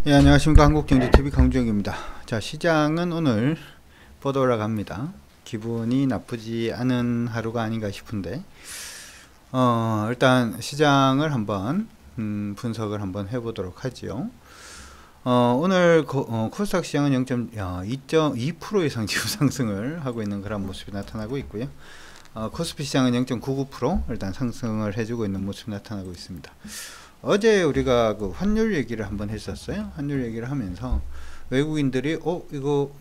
예, 안녕하십니까. 한국경제TV 강주영입니다. 자, 시장은 오늘 뻗어 올라갑니다. 기분이 나쁘지 않은 하루가 아닌가 싶은데, 일단 시장을 한번 분석을 한번 해보도록 하지요. 오늘 코스닥 시장은 0.2% 이상 지수 상승을 하고 있는 그런 모습이 나타나고 있고요. 코스피 시장은 0.99% 일단 상승을 해주고 있는 모습이 나타나고 있습니다. 어제 우리가 그 환율 얘기를 한번 했었어요. 환율 얘기를 하면서 외국인들이 이거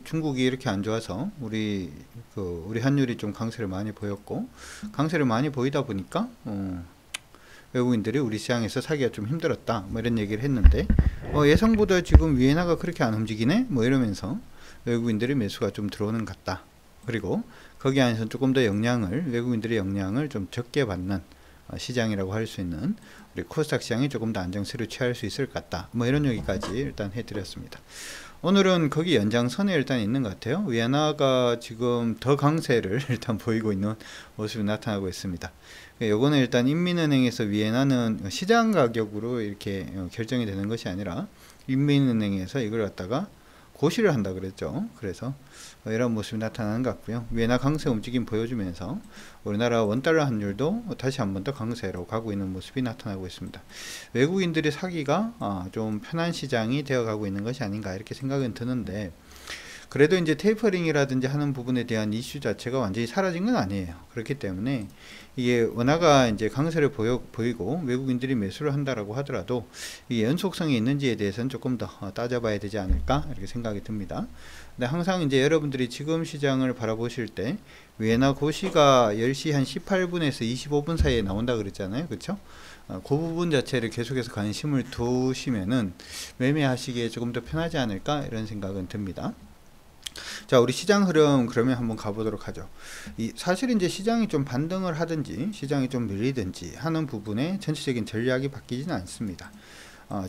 중국이 이렇게 안 좋아서 우리 환율이 좀 강세를 많이 보였고, 강세를 많이 보이다 보니까 외국인들이 우리 시장에서 사기가 좀 힘들었다 뭐 이런 얘기를 했는데, 예상보다 지금 위에나가 그렇게 안 움직이네 뭐 이러면서 외국인들이 매수가 좀 들어오는 것 같다. 그리고 거기 안에서 조금 더 외국인들의 영향을 좀 적게 받는 시장이라고 할 수 있는 우리 코스닥 시장이 조금 더 안정세를 취할 수 있을 것 같다. 뭐 이런 얘기까지 일단 해드렸습니다. 오늘은 거기 연장선에 일단 있는 것 같아요. 위안화가 지금 더 강세를 일단 보이고 있는 모습이 나타나고 있습니다. 요거는 일단 인민은행에서 위안화는 시장 가격으로 이렇게 결정이 되는 것이 아니라 인민은행에서 이걸 갖다가 고시를 한다 그랬죠. 그래서 이런 모습이 나타나는 것 같고요. 위안화 강세 움직임 보여주면서 우리나라 원달러 환율도 다시 한 번 더 강세로 가고 있는 모습이 나타나고 있습니다. 외국인들의 사기가 좀 편한 시장이 되어가고 있는 것이 아닌가 이렇게 생각은 드는데, 그래도 이제 테이퍼링이라든지 하는 부분에 대한 이슈 자체가 완전히 사라진 건 아니에요. 그렇기 때문에 이게 원화가 이제 강세를 보이고 외국인들이 매수를 한다라고 하더라도 이 연속성이 있는지에 대해서는 조금 더 따져봐야 되지 않을까 이렇게 생각이 듭니다. 근데 항상 이제 여러분들이 지금 시장을 바라보실 때 위에나 고시가 10시 한 18분에서 25분 사이에 나온다 그랬잖아요. 그렇죠? 그 부분 자체를 계속해서 관심을 두시면은 매매하시기에 조금 더 편하지 않을까 이런 생각은 듭니다. 자, 우리 시장 흐름 그러면 한번 가보도록 하죠. 사실 이제 시장이 좀 반등을 하든지 시장이 좀 밀리든지 하는 부분에 전체적인 전략이 바뀌지는 않습니다.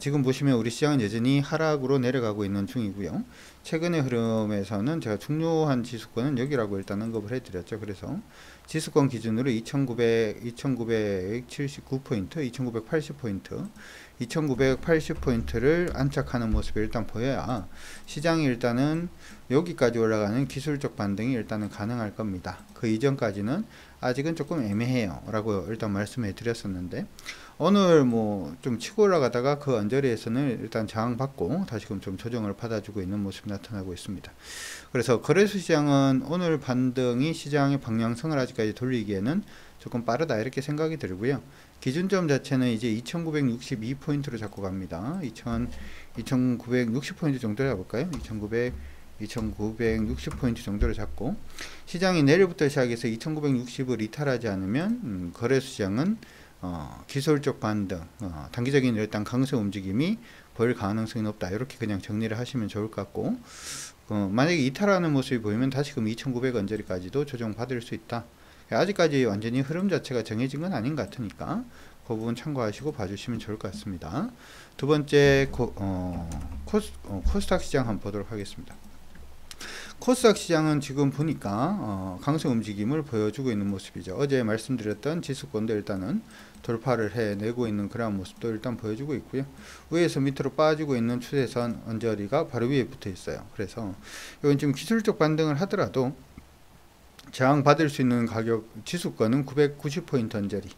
지금 보시면 우리 시장은 여전히 하락으로 내려가고 있는 중이고요. 최근의 흐름에서는 제가 중요한 지수권은 여기라고 일단 언급을 해드렸죠. 그래서 지수권 기준으로 2979포인트, 2980포인트, 2980포인트를 안착하는 모습이 일단 보여야 시장이 일단은 여기까지 올라가는 기술적 반등이 일단은 가능할 겁니다. 그 이전까지는 아직은 조금 애매해요 라고 일단 말씀해 드렸었는데, 오늘 뭐 좀 치고 올라가다가 그 언저리에서는 일단 저항받고 다시금 좀 조정을 받아주고 있는 모습이 나타나고 있습니다. 그래서 거래소 시장은 오늘 반등이 시장의 방향성을 아직까지 돌리기에는 조금 빠르다 이렇게 생각이 들고요. 기준점 자체는 이제 2962포인트로 잡고 갑니다. 2960포인트 정도로 잡을까요? 2960포인트 정도를 잡고, 시장이 내일부터 시작해서 2960을 이탈하지 않으면 거래소 시장은 기술적 반등, 단기적인 일단 강세 움직임이 보일 가능성이 높다 이렇게 그냥 정리를 하시면 좋을 것 같고, 만약에 이탈하는 모습이 보이면 다시금 2900 언저리까지도 조정받을 수 있다. 아직까지 완전히 흐름 자체가 정해진 건 아닌 것 같으니까 그 부분 참고하시고 봐주시면 좋을 것 같습니다. 두 번째 코스닥 시장 한번 보도록 하겠습니다. 코스닥 시장은 지금 보니까 강세 움직임을 보여주고 있는 모습이죠. 어제 말씀드렸던 지수권도 일단은 돌파를 해내고 있는 그런 모습도 일단 보여주고 있고요. 위에서 밑으로 빠지고 있는 추세선 언저리가 바로 위에 붙어 있어요. 그래서 이건 지금 기술적 반등을 하더라도 저항 받을 수 있는 가격 지수권은 990포인트 언저리,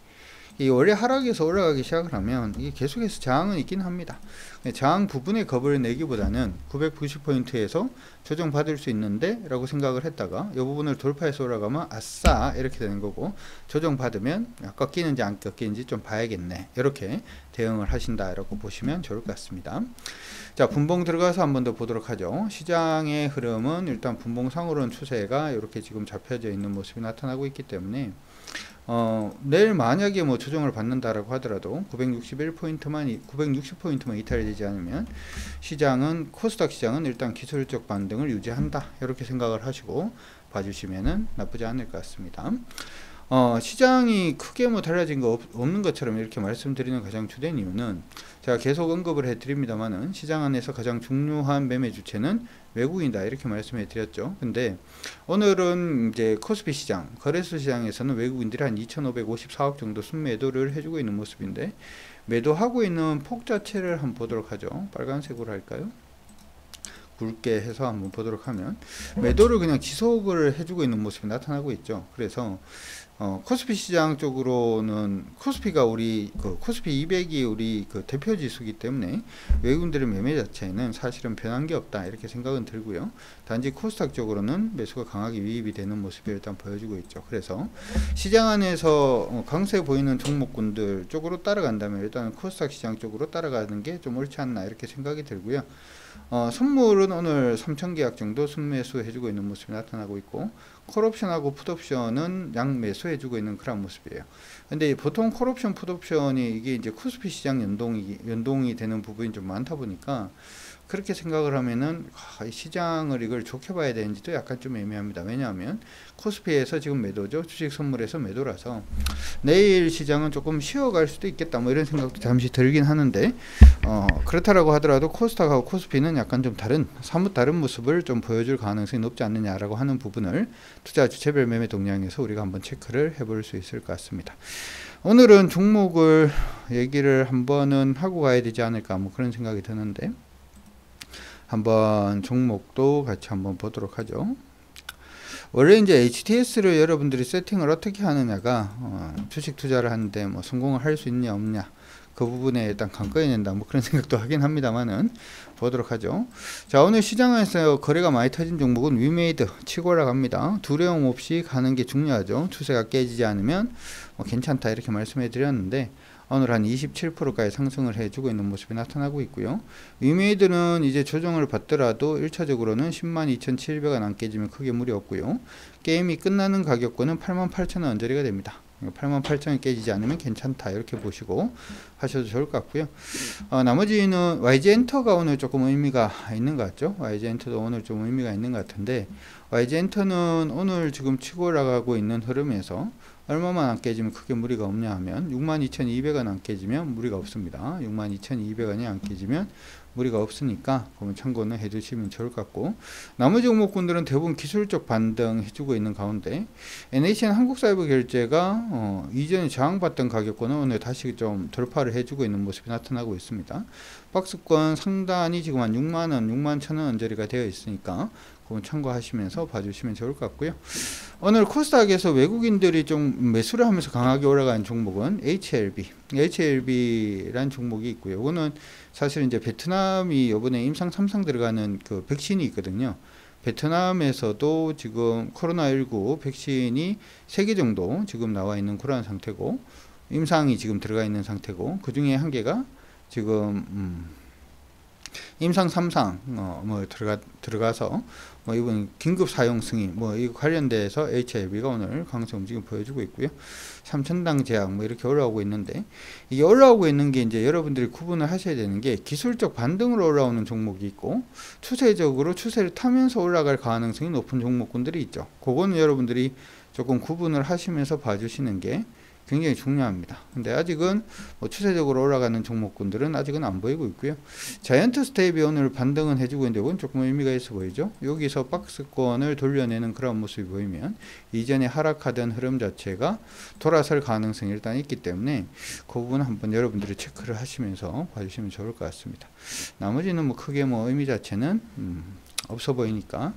이 원래 하락에서 올라가기 시작을 하면 이게 계속해서 저항은 있긴 합니다. 저항 부분에 겁을 내기보다는 990포인트에서 조정 받을 수 있는데 라고 생각을 했다가 이 부분을 돌파해서 올라가면 아싸 이렇게 되는 거고, 조정 받으면 꺾이는지 안 꺾이는지 좀 봐야겠네 이렇게 대응을 하신다 라고 보시면 좋을 것 같습니다. 자, 분봉 들어가서 한 번 더 보도록 하죠. 시장의 흐름은 일단 분봉상으로는 추세가 이렇게 지금 잡혀져 있는 모습이 나타나고 있기 때문에 내일 만약에 뭐 조정을 받는다라고 하더라도 960포인트만 이탈이 되지 않으면 시장은, 코스닥 시장은 일단 기술적 반등을 유지한다 이렇게 생각을 하시고 봐주시면은 나쁘지 않을 것 같습니다. 시장이 크게 뭐 달라진 거 없는 것처럼 이렇게 말씀드리는 가장 주된 이유는 제가 계속 언급을 해드립니다만은 시장 안에서 가장 중요한 매매 주체는 외국인이다 이렇게 말씀해 드렸죠. 근데 오늘은 이제 코스피 시장, 거래소 시장에서는 외국인들이 한 2554억 정도 순매도를 해주고 있는 모습인데, 매도하고 있는 폭 자체를 한번 보도록 하죠. 빨간색으로 할까요? 굵게 해서 한번 보도록 하면 매도를 그냥 지속을 해주고 있는 모습이 나타나고 있죠. 그래서 코스피 시장 쪽으로는 코스피가 우리 코스피 200이 우리 대표 지수이기 때문에 외국인들의 매매 자체는 사실은 변한 게 없다 이렇게 생각은 들고요. 단지 코스닥 쪽으로는 매수가 강하게 유입이 되는 모습을 일단 보여주고 있죠. 그래서 시장 안에서 강세 보이는 종목군들 쪽으로 따라간다면 일단 코스닥 시장 쪽으로 따라가는 게 좀 옳지 않나 이렇게 생각이 들고요. 선물은 오늘 3,000 계약 정도 순매수 해주고 있는 모습이 나타나고 있고, 콜옵션하고 풋옵션은 양매수 해주고 있는 그런 모습이에요. 근데 보통 콜옵션, 풋옵션이 이게 이제 코스피 시장 연동이 되는 부분이 좀 많다 보니까 그렇게 생각을 하면은 시장을 이걸 좋게 봐야 되는지도 약간 좀 애매합니다. 왜냐하면 코스피에서 지금 매도죠. 주식 선물에서 매도라서 내일 시장은 조금 쉬어갈 수도 있겠다 뭐 이런 생각도 잠시 들긴 하는데, 그렇다라고 하더라도 코스닥하고 코스피는 약간 좀 사뭇 다른 모습을 좀 보여줄 가능성이 높지 않느냐라고 하는 부분을 투자 주체별 매매 동향에서 우리가 한번 체크를 해볼 수 있을 것 같습니다. 오늘은 종목을 얘기를 한번은 하고 가야 되지 않을까 뭐 그런 생각이 드는데, 한번 종목도 같이 한번 보도록 하죠. 원래 이제 HTS를 여러분들이 세팅을 어떻게 하느냐가 주식 투자를 하는데 뭐 성공을 할 수 있냐 없냐 그 부분에 일단 관건이 된다 뭐 그런 생각도 하긴 합니다만은 보도록 하죠. 자, 오늘 시장에서 거래가 많이 터진 종목은 위메이드 치고 올라갑니다. 두려움 없이 가는 게 중요하죠. 추세가 깨지지 않으면 뭐 괜찮다 이렇게 말씀해 드렸는데 오늘 한 27%까지 상승을 해주고 있는 모습이 나타나고 있고요. 위메이드는 이제 조정을 받더라도 1차적으로는 102,700원 안 깨지면 크게 무리 없고요. 게임이 끝나는 가격권은 88,000원 언저리가 됩니다. 88,000원 깨지지 않으면 괜찮다 이렇게 보시고 하셔도 좋을 것 같고요. 나머지는 YG엔터가 오늘 조금 의미가 있는 것 같죠. YG엔터도 오늘 좀 의미가 있는 것 같은데, YG엔터는 오늘 지금 치고 올라가고 있는 흐름에서 얼마만 안 깨지면 크게 무리가 없냐 하면 62,200원 안 깨지면 무리가 없습니다. 62,200원이 안 깨지면 무리가 없으니까 그러면 참고는 해주시면 좋을 것 같고, 나머지 종목군들은 대부분 기술적 반등 해주고 있는 가운데 NHN 한국사이버결제가 이전에 저항받던 가격권은 오늘 다시 좀 돌파를 해주고 있는 모습이 나타나고 있습니다. 박스권 상단이 지금 한 6만원, 61,000원 언저리가 되어 있으니까 그건 참고하시면서 봐주시면 좋을 것 같고요. 오늘 코스닥에서 외국인들이 좀 매수를 하면서 강하게 올라가는 종목은 HLB라는 종목이 있고요. 이거는 사실 이제 베트남이 이번에 임상 3상 들어가는 그 백신이 있거든요. 베트남에서도 지금 코로나19 백신이 3개 정도 지금 나와 있는 그런 상태고, 임상이 지금 들어가 있는 상태고, 그 중에 한 개가 지금 임상 3상 뭐 들어가서 뭐 이번 긴급 사용 승인 뭐 이 관련돼서 HLB가 오늘 강세 움직임 보여주고 있고요. 3,000당 제약 뭐 이렇게 올라오고 있는데, 이게 올라오고 있는 게 이제 여러분들이 구분을 하셔야 되는 게 기술적 반등으로 올라오는 종목이 있고 추세적으로 추세를 타면서 올라갈 가능성이 높은 종목군들이 있죠. 그거는 여러분들이 조금 구분을 하시면서 봐주시는 게 굉장히 중요합니다. 근데 아직은 뭐 추세적으로 올라가는 종목군들은 아직은 안 보이고 있고요. 자이언트 스테이비 오늘 반등은 해주고 있는데 이건 조금 의미가 있어 보이죠. 여기서 박스권을 돌려내는 그런 모습이 보이면 이전에 하락하던 흐름 자체가 돌아설 가능성이 일단 있기 때문에 그 부분 한번 여러분들이 체크를 하시면서 봐주시면 좋을 것 같습니다. 나머지는 뭐 크게 뭐 의미 자체는 없어 보이니까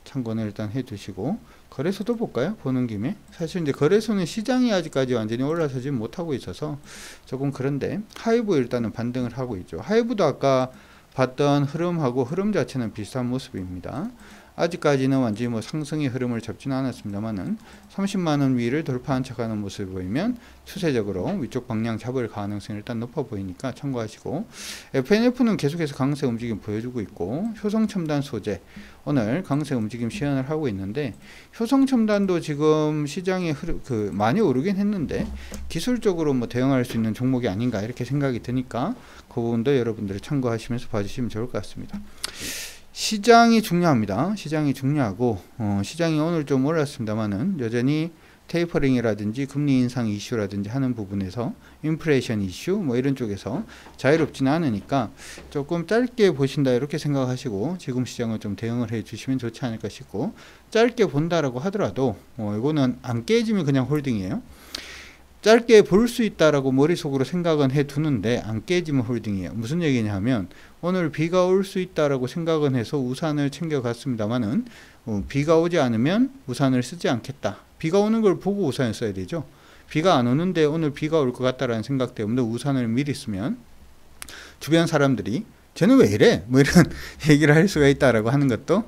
참고는 일단 해 두시고, 거래소도 볼까요? 보는 김에. 사실 이제 거래소는 시장이 아직까지 완전히 올라서지 못하고 있어서 조금 그런데, 하이브 일단은 반등을 하고 있죠. 하이브도 아까 봤던 흐름하고 흐름 자체는 비슷한 모습입니다. 아직까지는 완전히 뭐 상승의 흐름을 잡지는 않았습니다만은 30만원 위를 돌파한 척하는 모습을 보이면 추세적으로 위쪽 방향 잡을 가능성이 일단 높아 보이니까 참고하시고, FNF는 계속해서 강세 움직임 보여주고 있고, 효성첨단 소재 오늘 강세 움직임 시연을 하고 있는데, 효성첨단도 지금 시장에 많이 오르긴 했는데 기술적으로 뭐 대응할 수 있는 종목이 아닌가 이렇게 생각이 드니까 그 부분도 여러분들이 참고하시면서 봐주시면 좋을 것 같습니다. 시장이 중요합니다. 시장이 중요하고, 시장이 오늘 좀 올랐습니다만은 여전히 테이퍼링이라든지 금리 인상 이슈라든지 하는 부분에서 인플레이션 이슈 뭐 이런 쪽에서 자유롭지는 않으니까 조금 짧게 보신다 이렇게 생각하시고 지금 시장을 좀 대응을 해 주시면 좋지 않을까 싶고, 짧게 본다라고 하더라도 이거는 안 깨지면 그냥 홀딩이에요. 짧게 볼 수 있다라고 머릿속으로 생각은 해 두는데 안 깨지면 홀딩이에요. 무슨 얘기냐 하면 오늘 비가 올 수 있다라고 생각은 해서 우산을 챙겨 갔습니다만은 비가 오지 않으면 우산을 쓰지 않겠다. 비가 오는 걸 보고 우산을 써야 되죠. 비가 안 오는데 오늘 비가 올 것 같다라는 생각 때문에 우산을 미리 쓰면 주변 사람들이 쟤는 왜 이래? 뭐 이런 얘기를 할 수가 있다라고 하는 것도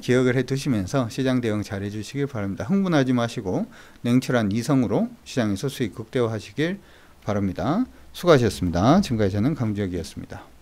기억을 해 두시면서 시장 대응 잘 해주시길 바랍니다. 흥분하지 마시고 냉철한 이성으로 시장에서 수익 극대화 하시길 바랍니다. 수고하셨습니다. 지금까지 저는 강주혁이었습니다.